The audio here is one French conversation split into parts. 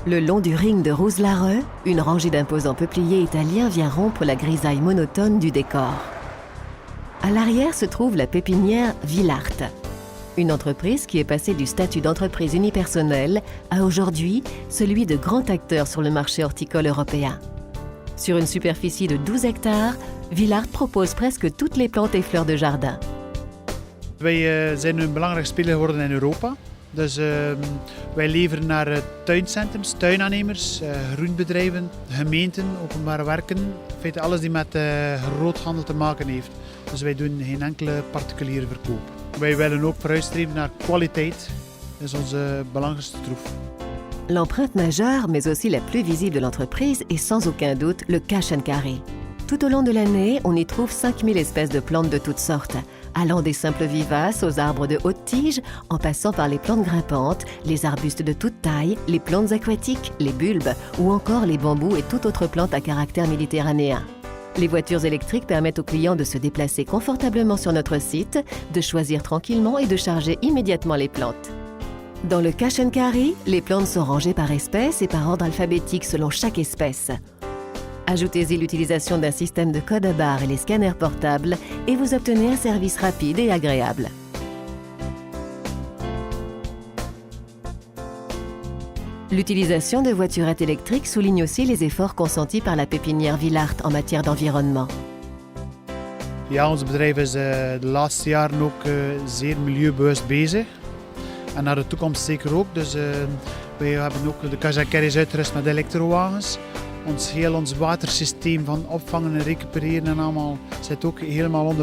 Le long du ring de Rouslareux, une rangée d'imposants peupliers italiens vient rompre la grisaille monotone du décor. À l'arrière se trouve la pépinière Villart, une entreprise qui est passée du statut d'entreprise unipersonnelle à aujourd'hui celui de grand acteur sur le marché horticole européen. Sur une superficie de 12 hectares, Villart propose presque toutes les plantes et fleurs de jardin. Wij zijn een belangrijke speler geworden in Europa. Dus wij leveren naar tuincentrums, tuinaannemers, groenbedrijven, gemeenten, openbare werken. In feite alles die met groothandel te maken heeft. Dus wij doen geen enkele particuliere verkoop. Wij willen ook vooruitstreven naar kwaliteit. Dat is onze belangrijkste troef. L'empreinte majeure, mais aussi la plus visible de l'entreprise, est sans aucun doute le cache and carry. Tout au long de l'année, on y trouve 5000 espèces de plantes de toutes sortes, allant des simples vivaces aux arbres de haute tige, en passant par les plantes grimpantes, les arbustes de toute taille, les plantes aquatiques, les bulbes ou encore les bambous et toute autre plante à caractère méditerranéen. Les voitures électriques permettent aux clients de se déplacer confortablement sur notre site, de choisir tranquillement et de charger immédiatement les plantes. Dans le cache and carry, les plantes sont rangées par espèce et par ordre alphabétique selon chaque espèce. Ajoutez-y l'utilisation d'un système de code à barres et les scanners portables et vous obtenez un service rapide et agréable. L'utilisation de voiturettes électriques souligne aussi les efforts consentis par la pépinière Villart en matière d'environnement. Ja, ons bedrijf is de laatste jaren ook zeer milieubewust bezig. En naar de toekomst zeker ook. Dus wij hebben ook de cache and carry's uitgerust met elektrowagens. Heel ons watersysteem van opvangen en recupereren en allemaal zit ook helemaal 100%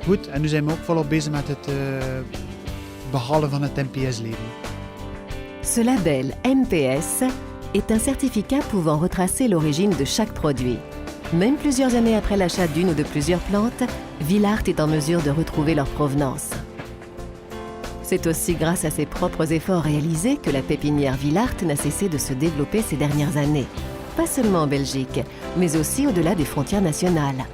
goed. En nu zijn we ook volop bezig met het behalen van het NPS-label. Ce label NPS est un certificat pouvant retracer l'origine de chaque produit. Même plusieurs années après l'achat d'une ou de plusieurs plantes, Villart est en mesure de retrouver leur provenance. C'est aussi grâce à ses propres efforts réalisés que la pépinière Villart n'a cessé de se développer ces dernières années. Pas seulement en Belgique, mais aussi au-delà des frontières nationales.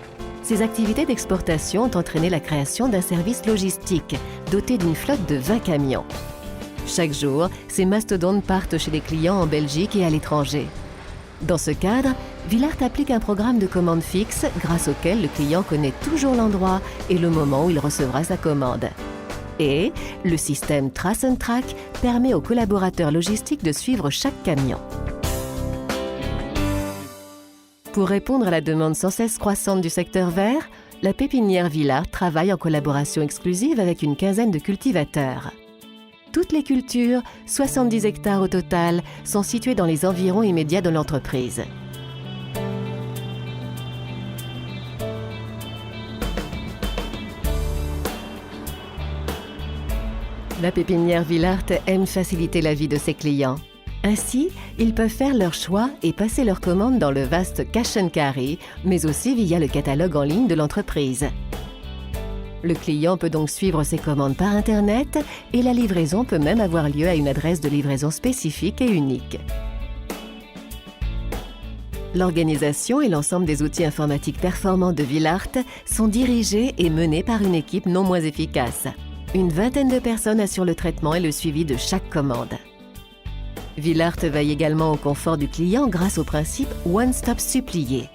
Ces activités d'exportation ont entraîné la création d'un service logistique doté d'une flotte de 20 camions. Chaque jour, ces mastodontes partent chez les clients en Belgique et à l'étranger. Dans ce cadre, Villart applique un programme de commande fixe grâce auquel le client connaît toujours l'endroit et le moment où il recevra sa commande. Et le système Trace and Track permet aux collaborateurs logistiques de suivre chaque camion. Pour répondre à la demande sans cesse croissante du secteur vert, la pépinière Villart travaille en collaboration exclusive avec une quinzaine de cultivateurs. Toutes les cultures, 70 hectares au total, sont situées dans les environs immédiats de l'entreprise. La pépinière Villart aime faciliter la vie de ses clients. Ainsi, ils peuvent faire leur choix et passer leurs commandes dans le vaste cache and carry, mais aussi via le catalogue en ligne de l'entreprise. Le client peut donc suivre ses commandes par Internet et la livraison peut même avoir lieu à une adresse de livraison spécifique et unique. L'organisation et l'ensemble des outils informatiques performants de Villart sont dirigés et menés par une équipe non moins efficace. Une vingtaine de personnes assurent le traitement et le suivi de chaque commande. Villart veille également au confort du client grâce au principe One Stop Supplier.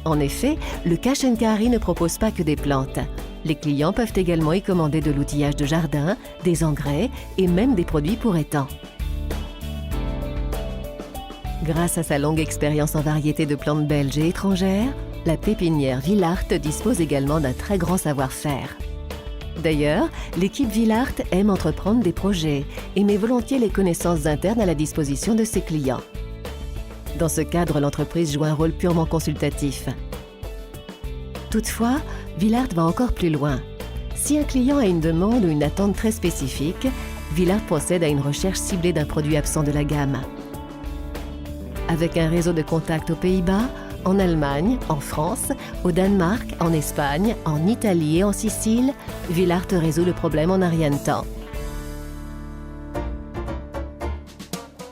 En effet, le cache and carry ne propose pas que des plantes. Les clients peuvent également y commander de l'outillage de jardin, des engrais et même des produits pour étangs. Grâce à sa longue expérience en variété de plantes belges et étrangères, la pépinière Villart dispose également d'un très grand savoir-faire. D'ailleurs, l'équipe Villart aime entreprendre des projets et met volontiers les connaissances internes à la disposition de ses clients. Dans ce cadre, l'entreprise joue un rôle purement consultatif. Toutefois, Villart va encore plus loin. Si un client a une demande ou une attente très spécifique, Villart procède à une recherche ciblée d'un produit absent de la gamme. Avec un réseau de contacts aux Pays-Bas, en Allemagne, en France, au Danemark, en Espagne, en Italie et en Sicile, Villart résout le problème en un rien de temps.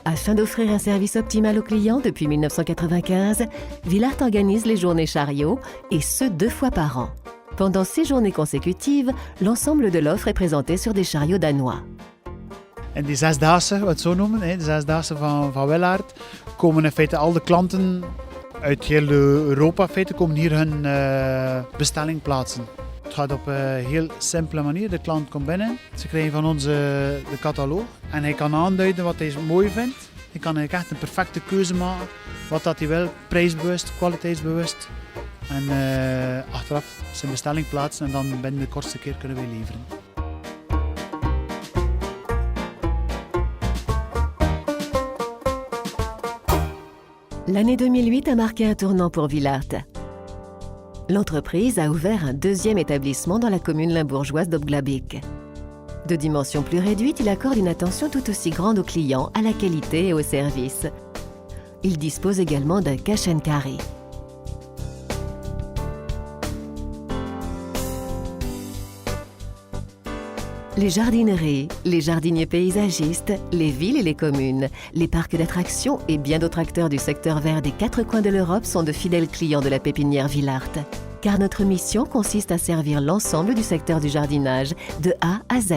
Afin d'offrir un service optimal aux clients depuis 1995, Villart organise les journées chariots, et ce 2 fois par an. Pendant 6 journées consécutives, l'ensemble de l'offre est présenté sur des chariots danois. En die zesdaagse, wat we het zo noemen, de zesdaagse van Willaert, komen in feite al de klanten uit heel Europa in feite, komen hier hun bestelling plaatsen. Het gaat op een heel simpele manier. De klant komt binnen, ze krijgen van ons de catalogus en hij kan aanduiden wat hij mooi vindt. Hij kan eigenlijk echt een perfecte keuze maken, wat dat hij wil, prijsbewust, kwaliteitsbewust. En achteraf zijn bestelling plaatsen en dan binnen de kortste keer kunnen we leveren. L'année 2008 a marqué un tournant pour Willaert. L'entreprise a ouvert un deuxième établissement dans la commune limbourgeoise d'Opglabik. De dimension plus réduite, il accorde une attention tout aussi grande aux clients, à la qualité et au service. Il dispose également d'un cash and carry. Les jardineries, les jardiniers paysagistes, les villes et les communes, les parcs d'attractions et bien d'autres acteurs du secteur vert des quatre coins de l'Europe sont de fidèles clients de la pépinière Willaert. Car notre mission consiste à servir l'ensemble du secteur du jardinage, de A à Z.